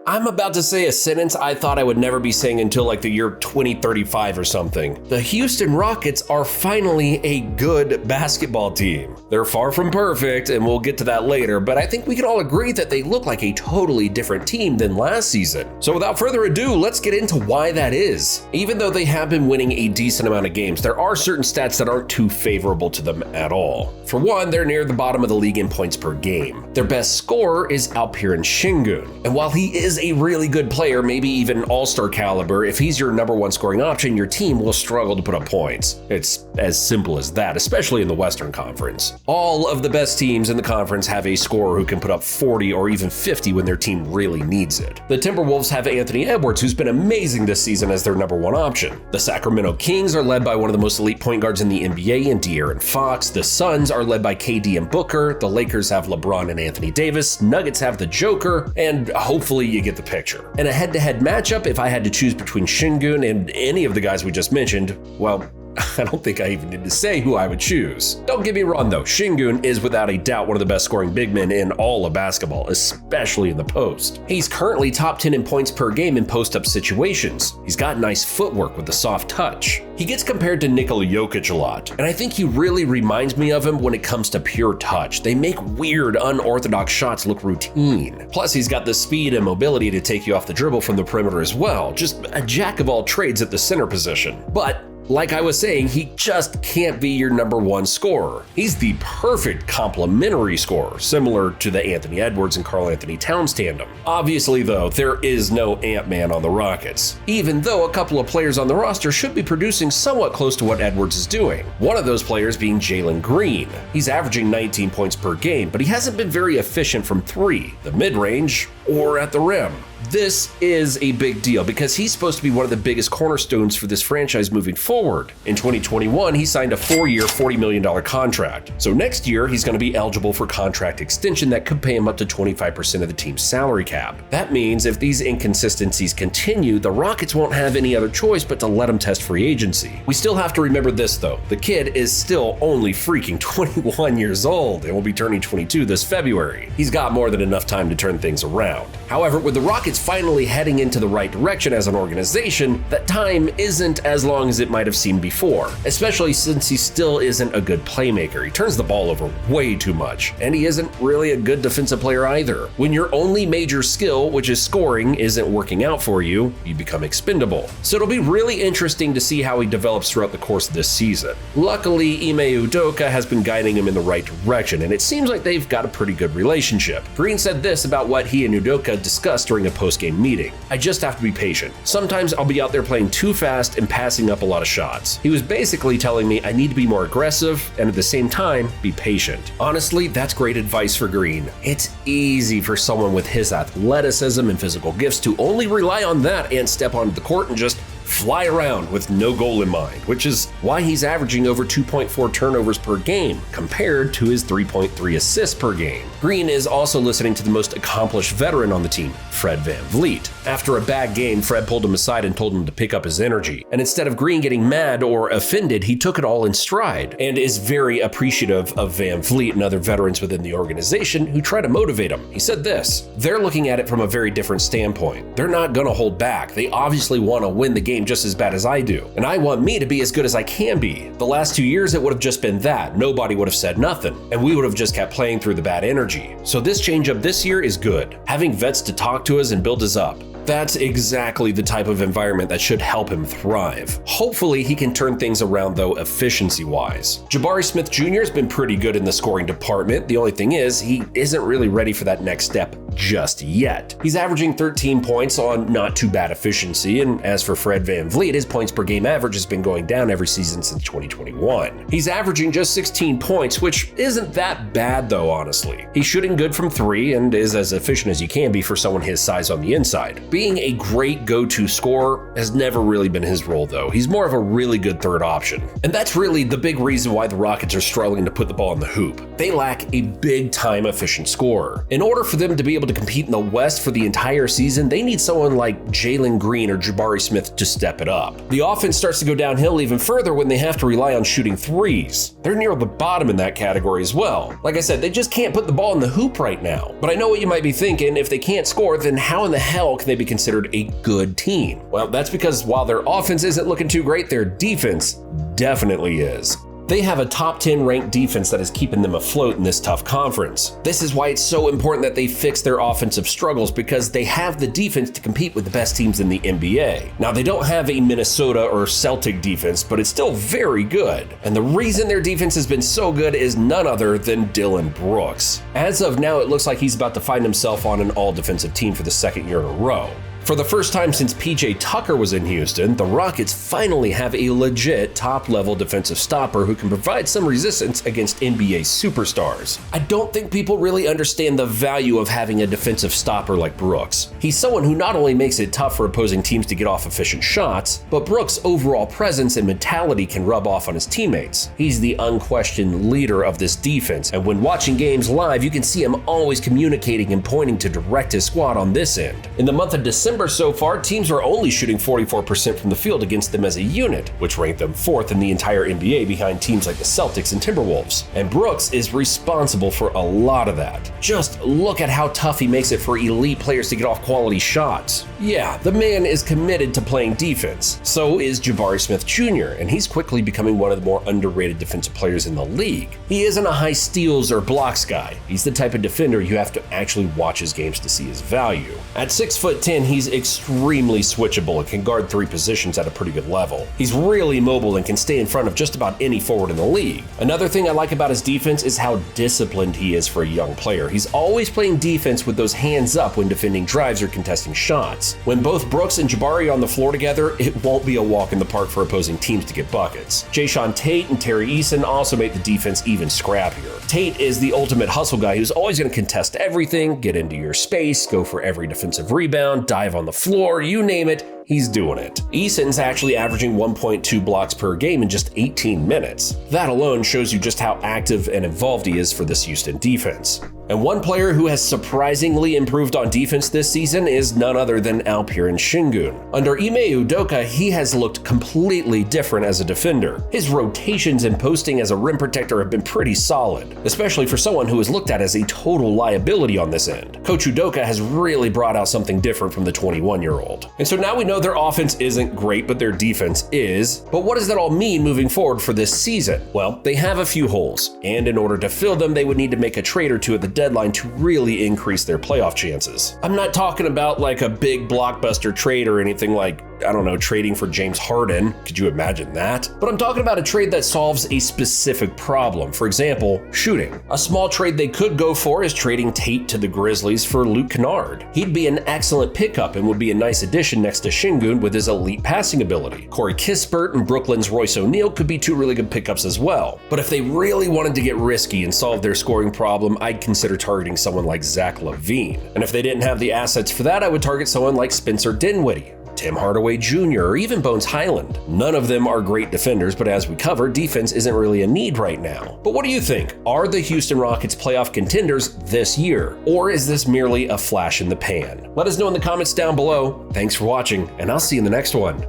I'm about to say a sentence I thought I would never be saying until like the year 2035 or something. The Houston Rockets are finally a good basketball team. They're far from perfect, and we'll get to that later, but I think we can all agree that they look like a totally different team than last season. So without further ado, let's get into why that is. Even though they have been winning a decent amount of games, there are certain stats that aren't too favorable to them at all. For one, they're near the bottom of the league in points per game. Their best scorer is Alperen Şengün, and while he is a really good player, maybe even all-star caliber, if he's your number one scoring option, your team will struggle to put up points. It's as simple as that, especially in the Western Conference. All of the best teams in the conference have a scorer who can put up 40 or even 50 when their team really needs it. The Timberwolves have Anthony Edwards, who's been amazing this season as their number one option. The Sacramento Kings are led by one of the most elite point guards in the NBA in De'Aaron Fox. The Suns are led by KD and Booker. The Lakers have LeBron and Anthony Davis. Nuggets have the Joker, and hopefully you get the picture. In a head-to-head matchup, if I had to choose between Şengün and any of the guys we just mentioned, well, I don't think I even need to say who I would choose. Don't get me wrong though, Şengün is without a doubt one of the best scoring big men in all of basketball, especially in the post. He's currently top 10 in points per game in post-up situations. He's got nice footwork with a soft touch. He gets compared to Nikola Jokic a lot, and I think he really reminds me of him when it comes to pure touch. They make weird, unorthodox shots look routine. Plus, he's got the speed and mobility to take you off the dribble from the perimeter as well. Just a jack of all trades at the center position. But like I was saying, he just can't be your number one scorer. He's the perfect complementary scorer, similar to the Anthony Edwards and Karl Anthony Towns tandem. Obviously though, there is no Ant-Man on the Rockets, even though a couple of players on the roster should be producing somewhat close to what Edwards is doing. One of those players being Jalen Green. He's averaging 19 points per game, but he hasn't been very efficient from three, the mid-range, or at the rim. This is a big deal because he's supposed to be one of the biggest cornerstones for this franchise moving forward. In 2021, he signed a 4-year, $40 million contract. So next year, he's going to be eligible for contract extension that could pay him up to 25% of the team's salary cap. That means if these inconsistencies continue, the Rockets won't have any other choice but to let him test free agency. We still have to remember this though. The kid is still only freaking 21 years old and will be turning 22 this February. He's got more than enough time to turn things around. However, with the Rockets finally heading into the right direction as an organization, that time isn't as long as it might have seemed before, especially since he still isn't a good playmaker. He turns the ball over way too much, and he isn't really a good defensive player either. When your only major skill, which is scoring, isn't working out for you, you become expendable. So it'll be really interesting to see how he develops throughout the course of this season. Luckily, Ime Udoka has been guiding him in the right direction, and it seems like they've got a pretty good relationship. Green said this about what he and Udoka discussed during a post-game meeting. "I just have to be patient. Sometimes I'll be out there playing too fast and passing up a lot of shots." He was basically telling me I need to be more aggressive and at the same time, be patient. Honestly, that's great advice for Green. It's easy for someone with his athleticism and physical gifts to only rely on that and step onto the court and just fly around with no goal in mind, which is why he's averaging over 2.4 turnovers per game compared to his 3.3 assists per game. Green is also listening to the most accomplished veteran on the team, Fred VanVleet. After a bad game, Fred pulled him aside and told him to pick up his energy. And instead of Green getting mad or offended, he took it all in stride and is very appreciative of VanVleet and other veterans within the organization who try to motivate him. He said this: "They're looking at it from a very different standpoint. They're not going to hold back. They obviously want to win the game just as bad as I do. And I want me to be as good as I can be. The last 2 years, it would have just been that. Nobody would have said nothing. And we would have just kept playing through the bad energy. So this change-up this year is good. Having vets to talk to us and build us up. That's exactly the type of environment that should help him thrive. Hopefully he can turn things around though efficiency-wise. Jabari Smith Jr. has been pretty good in the scoring department. The only thing is he isn't really ready for that next step just yet. He's averaging 13 points on not too bad efficiency, and as for Fred VanVleet, his points per game average has been going down every season since 2021. He's averaging just 16 points, which isn't that bad though, honestly. He's shooting good from three and is as efficient as you can be for someone his size on the inside. Being a great go-to scorer has never really been his role though. He's more of a really good third option. And that's really the big reason why the Rockets are struggling to put the ball in the hoop. They lack a big-time efficient scorer. In order for them to be able able to compete in the West for the entire season, they need someone like Jalen Green or Jabari Smith to step it up. The offense starts to go downhill even further when they have to rely on shooting threes. They're near the bottom in that category as well. Like I said, they just can't put the ball in the hoop right now. But I know what you might be thinking, if they can't score, then how in the hell can they be considered a good team? Well, that's because while their offense isn't looking too great, their defense definitely is. They have a top 10 ranked defense that is keeping them afloat in this tough conference. This is why it's so important that they fix their offensive struggles, because they have the defense to compete with the best teams in the NBA. Now, they don't have a Minnesota or Celtic defense, but it's still very good. And the reason their defense has been so good is none other than Dylan Brooks. As of now, it looks like he's about to find himself on an all-defensive team for the second year in a row. For the first time since PJ Tucker was in Houston, the Rockets finally have a legit top-level defensive stopper who can provide some resistance against NBA superstars. I don't think people really understand the value of having a defensive stopper like Brooks. He's someone who not only makes it tough for opposing teams to get off efficient shots, but Brooks' overall presence and mentality can rub off on his teammates. He's the unquestioned leader of this defense, and when watching games live, you can see him always communicating and pointing to direct his squad on this end. In the month of December so far, teams are only shooting 44% from the field against them as a unit, which ranked them 4th in the entire NBA behind teams like the Celtics and Timberwolves. And Brooks is responsible for a lot of that. Just look at how tough he makes it for elite players to get off quality shots. Yeah, the man is committed to playing defense. So is Jabari Smith Jr., and he's quickly becoming one of the more underrated defensive players in the league. He isn't a high steals or blocks guy. He's the type of defender you have to actually watch his games to see his value. At 6'10", he's extremely switchable and can guard 3 positions at a pretty good level. He's really mobile and can stay in front of just about any forward in the league. Another thing I like about his defense is how disciplined he is for a young player. He's always playing defense with those hands up when defending drives or contesting shots. When both Brooks and Jabari are on the floor together, it won't be a walk in the park for opposing teams to get buckets. Jayshawn Tate and Terry Eason also make the defense even scrappier. Tate is the ultimate hustle guy who's always going to contest everything, get into your space, go for every defensive rebound, dive on the floor, you name it, he's doing it. Eason's actually averaging 1.2 blocks per game in just 18 minutes. That alone shows you just how active and involved he is for this Houston defense. And one player who has surprisingly improved on defense this season is none other than Alperen Şengün. Under Ime Udoka, he has looked completely different as a defender. His rotations and posting as a rim protector have been pretty solid, especially for someone who is looked at as a total liability on this end. Coach Udoka has really brought out something different from the 21-year-old. And so now we know their offense isn't great, but their defense is. But what does that all mean moving forward for this season? Well, they have a few holes, and in order to fill them, they would need to make a trade or two at the deadline to really increase their playoff chances. I'm not talking about like a big blockbuster trade or anything like, I don't know, trading for James Harden. Could you imagine that? But I'm talking about a trade that solves a specific problem. For example, shooting. A small trade they could go for is trading Tate to the Grizzlies for Luke Kennard. He'd be an excellent pickup and would be a nice addition next to Şengün with his elite passing ability. Corey Kispert and Brooklyn's Royce O'Neal could be 2 really good pickups as well. But if they really wanted to get risky and solve their scoring problem, I'd consider targeting someone like Zach LaVine. And if they didn't have the assets for that, I would target someone like Spencer Dinwiddie, Tim Hardaway Jr., or even Bones Highland. None of them are great defenders, but as we covered, defense isn't really a need right now. But what do you think? Are the Houston Rockets playoff contenders this year? Or is this merely a flash in the pan? Let us know in the comments down below. Thanks for watching, and I'll see you in the next one.